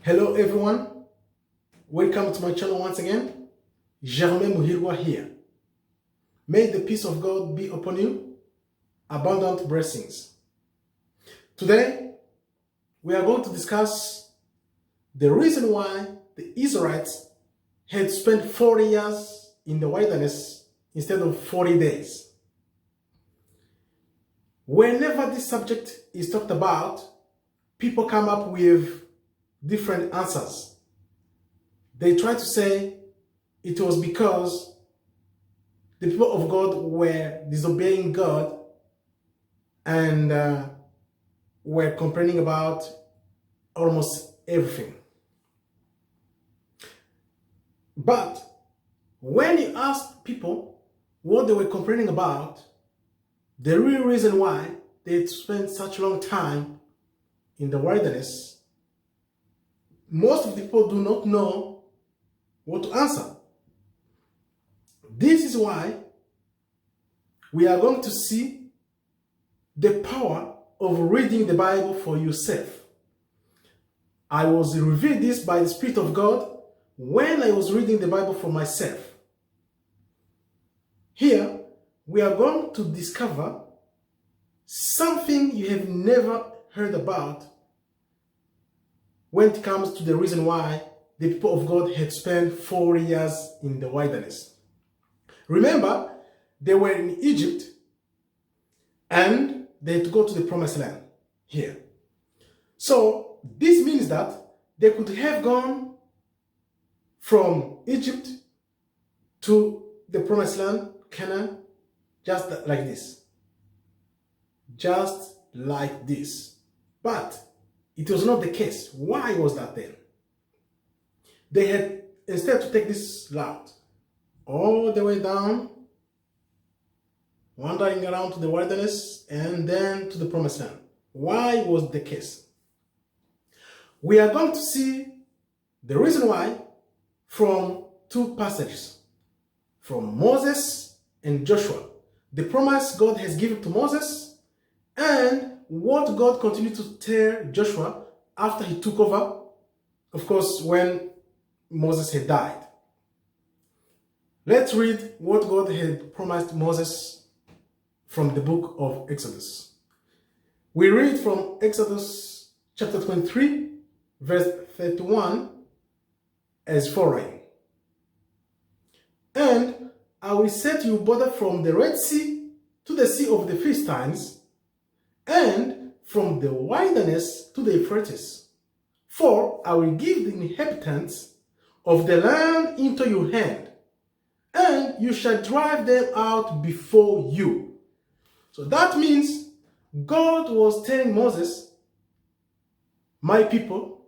Hello everyone, welcome to my channel once again. Germain Muhirwa here. May the peace of God be upon you, abundant blessings. Today, we are going to discuss the reason why the Israelites had spent 40 years in the wilderness instead of 40 days. Whenever this subject is talked about, people come up with different answers. They try to say it was because the people of God were disobeying God and were complaining about almost everything. But when you ask people what they were complaining about, the real reason why they spent such a long time in the wilderness, most of the people do not know what to answer. This is why we are going to see the power of reading the Bible for yourself. I was revealed this by the Spirit of God when I was reading the Bible for myself. Here, we are going to discover something you have never heard about when it comes to the reason why the people of God had spent 40 years in the wilderness. Remember, they were in Egypt and they had to go to the promised land here. So this means that they could have gone from Egypt to the promised land, Canaan, just like this. Just like this. But it was not the case. Why was that then? They had instead to take this route all the way down, wandering around to the wilderness and then to the promised land. Why was the case? We are going to see the reason why from two passages, from Moses and Joshua. The promise God has given to Moses and what God continued to tell Joshua after he took over, of course, when Moses had died. Let's read what God had promised Moses from the book of Exodus. We read from Exodus chapter 23, verse 31, as following. And I will set you border from the Red Sea to the Sea of the Philistines, and from the wilderness to the Euphrates. For I will give the inhabitants of the land into your hand, and you shall drive them out before you. So that means God was telling Moses, my people,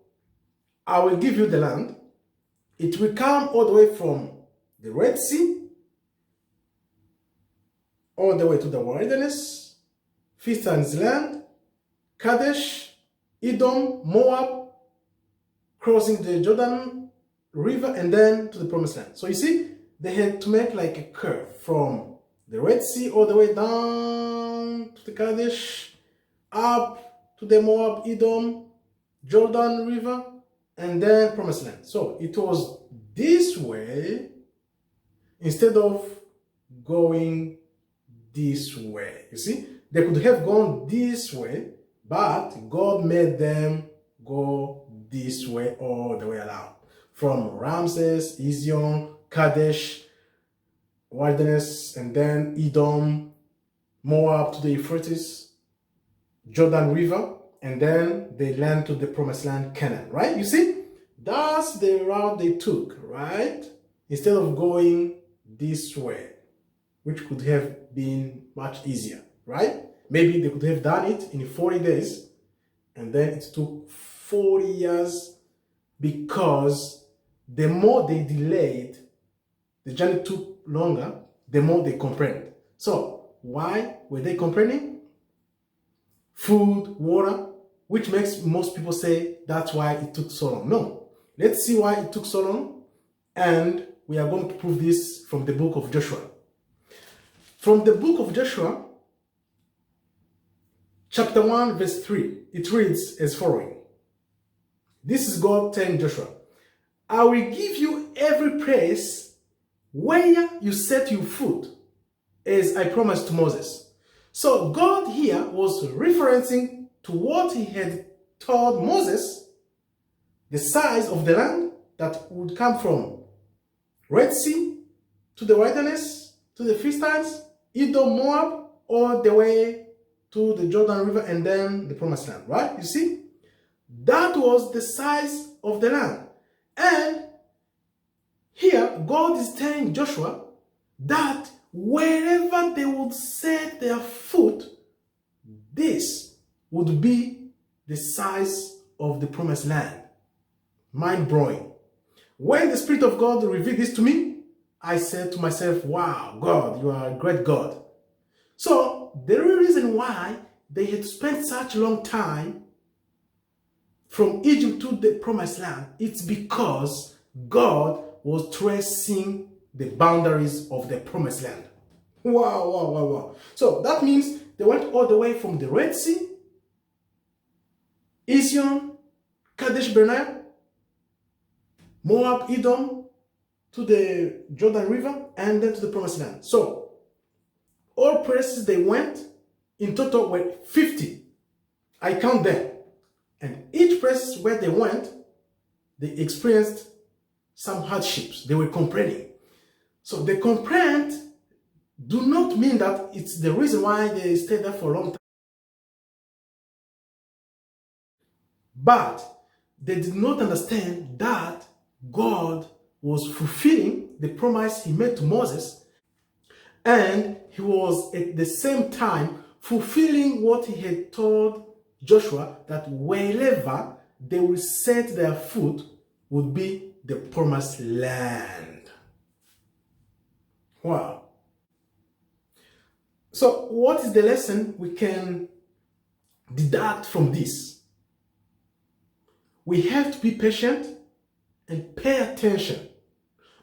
I will give you the land. It will come all the way from the Red Sea, all the way to the wilderness, Philistians land, Kadesh, Edom, Moab, crossing the Jordan River, and then to the promised land. So you see, they had to make like a curve from the Red Sea all the way down to the Kadesh, up to the Moab, Edom, Jordan River, and then promised land. So it was this way instead of going this way. You see, they could have gone this way, but God made them go this way all the way around. From Ramses, Ezion, Kadesh, wilderness, and then Edom, Moab to the Euphrates, Jordan River, and then they land to the promised land, Canaan, right? You see, that's the route they took, right? Instead of going this way, which could have been much easier, right? Maybe they could have done it in 40 days, and then it took 40 years because the more they delayed, the journey took longer, the more they complained. So why were they complaining? Food, water, which makes most people say that's why it took so long. No, let's see why it took so long, and we are going to prove this from the book of Joshua. From the book of Joshua, chapter 1, verse 3, it reads as following. This is God telling Joshua, I will give you every place where you set your foot, as I promised to Moses. So God here was referencing to what he had told Moses, the size of the land that would come from Red Sea to the wilderness, to the Philistines, Edom, Moab, all the way to the Jordan River and then the Promised Land, right? You see? That was the size of the land. And here, God is telling Joshua that wherever they would set their foot, this would be the size of the Promised Land. Mind-blowing. When the Spirit of God revealed this to me, I said to myself, wow, God, you are a great God. So, the real reason why they had spent such a long time from Egypt to the Promised Land, it's because God was tracing the boundaries of the Promised Land. Wow, wow, wow, wow. So that means they went all the way from the Red Sea, Ezion, Kadesh Barnea, Moab, Edom, to the Jordan River, and then to the Promised Land. So all places they went, in total were 50. I count them. And each place where they went, they experienced some hardships. They were complaining. So the complaint do not mean that it's the reason why they stayed there for a long time. But they did not understand that God was fulfilling the promise he made to Moses, and he was at the same time fulfilling what he had told Joshua, that wherever they will set their foot would be the Promised Land. Wow. So what is the lesson we can deduct from this? We have to be patient and pay attention,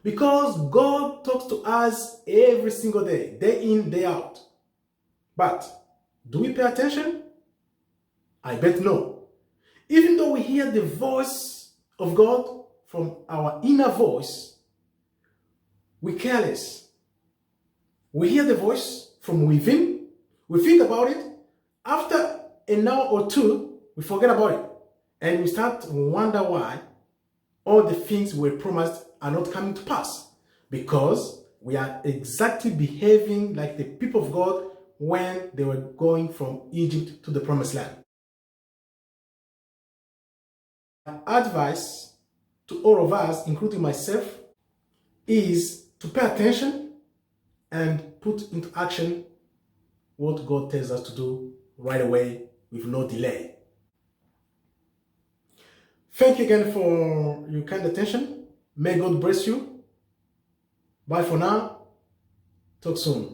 because God talks to us every single day, day in, day out. But do we pay attention? I bet no. Even though we hear the voice of God from our inner voice, we're careless. We hear the voice from within, we think about it, after an hour or two, we forget about it. And we start to wonder why all the things we were promised are not coming to pass. Because we are exactly behaving like the people of God when they were going from Egypt to the Promised Land. Advice to all of us, including myself, is to pay attention and put into action what God tells us to do right away with no delay. Thank you again for your kind attention. May God bless you. Bye for now. Talk soon.